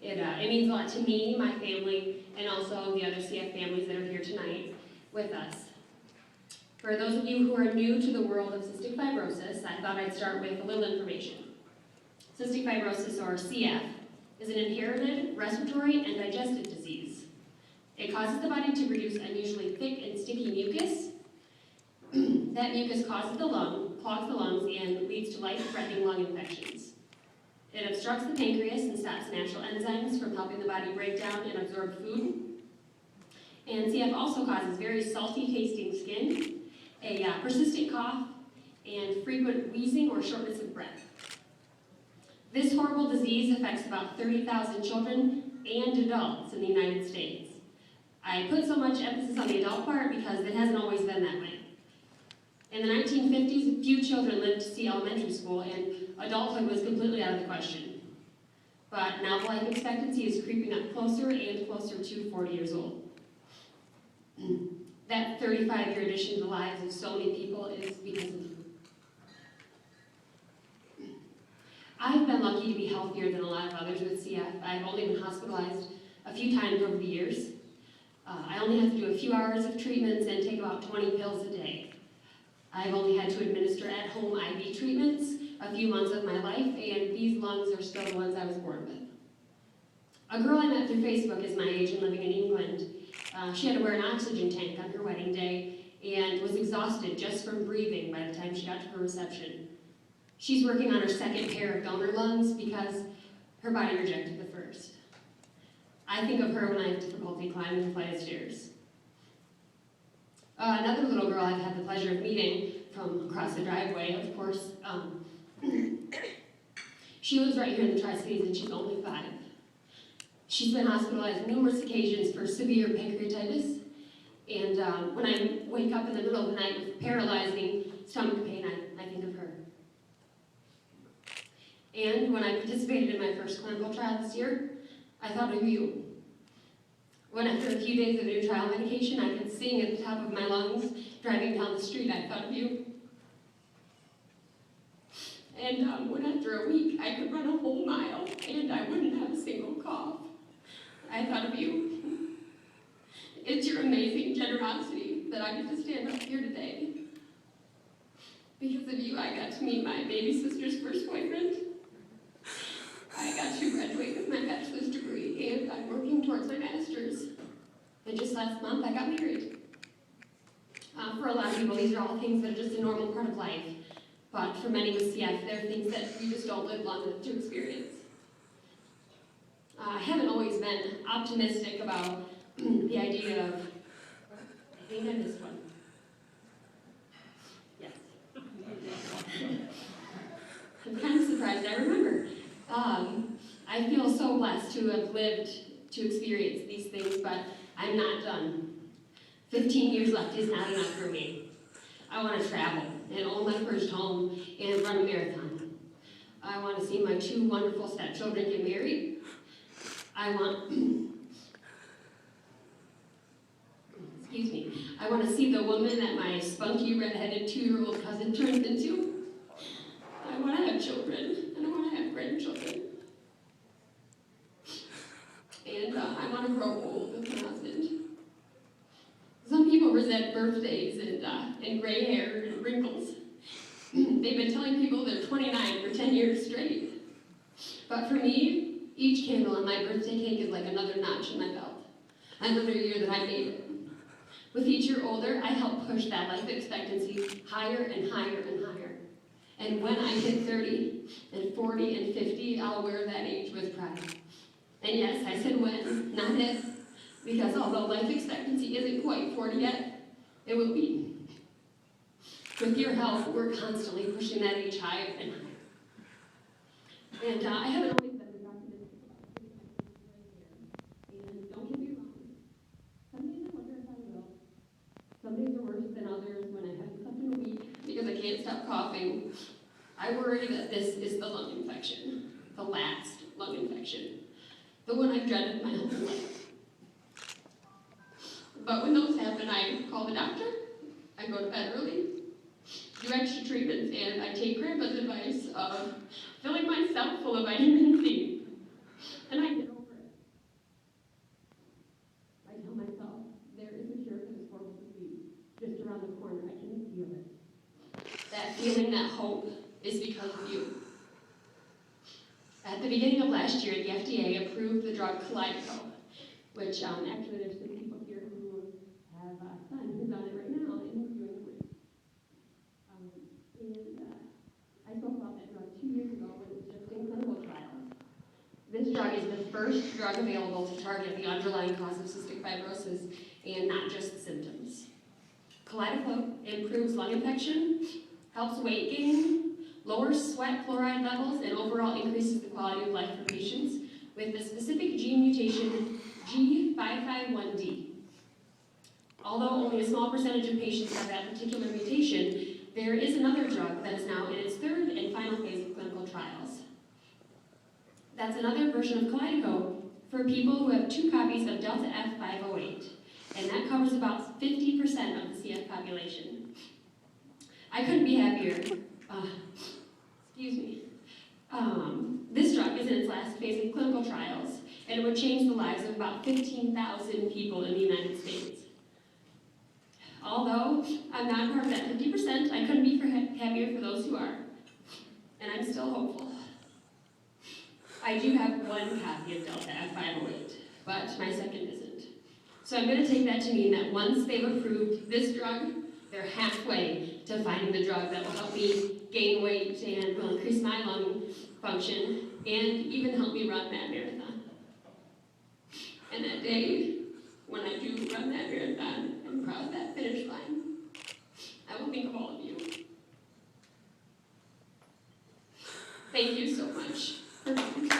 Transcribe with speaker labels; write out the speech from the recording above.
Speaker 1: It means a lot to me, my family, and also the other CF families that are here tonight with us. For those of you who are new to the world of cystic fibrosis, I thought I'd start with a little information. Cystic fibrosis, or CF, is an inherited respiratory and digestive disease. It causes the body to produce unusually thick and sticky mucus. That mucus clogs the lungs, and leads to life-threatening lung infections. It obstructs the pancreas and stops natural enzymes from helping the body break down and absorb food. And CF also causes very salty-tasting skin, a persistent cough, and frequent wheezing or shortness of breath. This horrible disease affects about 30,000 children and adults in the United States. I put so much emphasis on the adult part because it hasn't always been that way. In the 1950s, few children lived to see elementary school, and adulthood was completely out of the question. But now the life expectancy is creeping up closer and closer to 40 years old. That 35-year addition to the lives of so many people is because of you. I've been lucky to be healthier than a lot of others with CF. I've only been hospitalized a few times over the years. I only have to do a few hours of treatments and take about 20 pills a day. I've only had to administer at-home IV treatments a few months of my life, and these lungs are still the ones I was born with. A girl I met through Facebook is my age and living in England. She had to wear an oxygen tank on her wedding day and was exhausted just from breathing by the time she got to her reception. She's working on her second pair of donor lungs because her body rejected the first. I think of her when I have difficulty climbing a flight of stairs. Another little girl I've had the pleasure of meeting from across the driveway, of course, she lives right here in the Tri-Cities and she's only 5. She's been hospitalized numerous occasions for severe pancreatitis, and when I wake up in the middle of the night with paralyzing stomach pain, I think of her. And when I participated in my first clinical trial this year, I thought of you. When after a few days of new trial medication, I could sing at the top of my lungs, driving down the street, I thought of you. And when after a week, I could run a whole mile and I wouldn't have a single cough, I thought of you. It's your amazing generosity that I get to stand up here today. Because of you, I got to meet my baby sister's first boyfriend. I got to graduate with my bachelor's degree, and I'm working towards my master's. And just last month, I got married. For a lot of people, these are all things that are just a normal part of life. But for many with CF, they're things that you just don't live long enough to experience. I haven't always been optimistic about the idea of, I think I missed one. Yes. I'm kind of surprised I remember. I feel so blessed to have lived to experience these things, but I'm not done. 15 years left is not enough for me. I want to travel and own my first home and run a marathon. I want to see my 2 wonderful stepchildren get married. I want to see the woman that my spunky redheaded 2-year-old cousin turns into. I want to have children, and I want to have grandchildren. And I want to grow old with my husband. Some people resent birthdays and gray hair and wrinkles. They've been telling people they're 29 for 10 years straight. But for me, each candle on my birthday cake is like another notch in my belt. Another year that I made it. With each year older, I help push that life expectancy higher and higher and higher. And when I hit 30 and 40 and 50, I'll wear that age with pride. And yes, I said when, not if, because although life expectancy isn't quite 40 yet, it will be. With your help, we're constantly pushing that age higher and higher. And I haven't always been the optimistic about it. And don't get me wrong, some days I wonder if I will. Some days are worse than others when I haven't slept in a week because I can't stop coughing. I worry that this is the lung infection, the last lung infection, the one I've dreaded my whole life. But when those happen, I call the doctor, I go to bed early, do extra treatments, and I take Grandpa's advice of filling myself full of vitamin C. And I get over beginning of last year, the FDA approved the drug Kalydeco, which actually there's some people here who have a son who's on it right now and who's doing great. I spoke about that drug 2 years ago when it was just in clinical trials. This drug is the first drug available to target the underlying cause of cystic fibrosis and not just the symptoms. Kalydeco improves lung infection, helps weight gain, lowers sweat chloride levels, and overall increases the quality of life for patients with the specific gene mutation G551D. Although only a small percentage of patients have that particular mutation, there is another drug that is now in its third and final phase of clinical trials. That's another version of Kalydeco for people who have 2 copies of Delta F508, and that covers about 50% of the CF population. I couldn't be happier. Excuse me. This drug is in its last phase of clinical trials, and it would change the lives of about 15,000 people in the United States. Although I'm not part of that 50%, I couldn't be happier for those who are, and I'm still hopeful. I do have 1 copy of Delta F508, but my second isn't. So I'm going to take that to mean that once they've approved this drug, they're halfway to finding the drug that will help me gain weight and will increase my lung function and even help me run that marathon. And that day, when I do run that marathon and cross that finish line, I will think of all of you. Thank you so much for coming.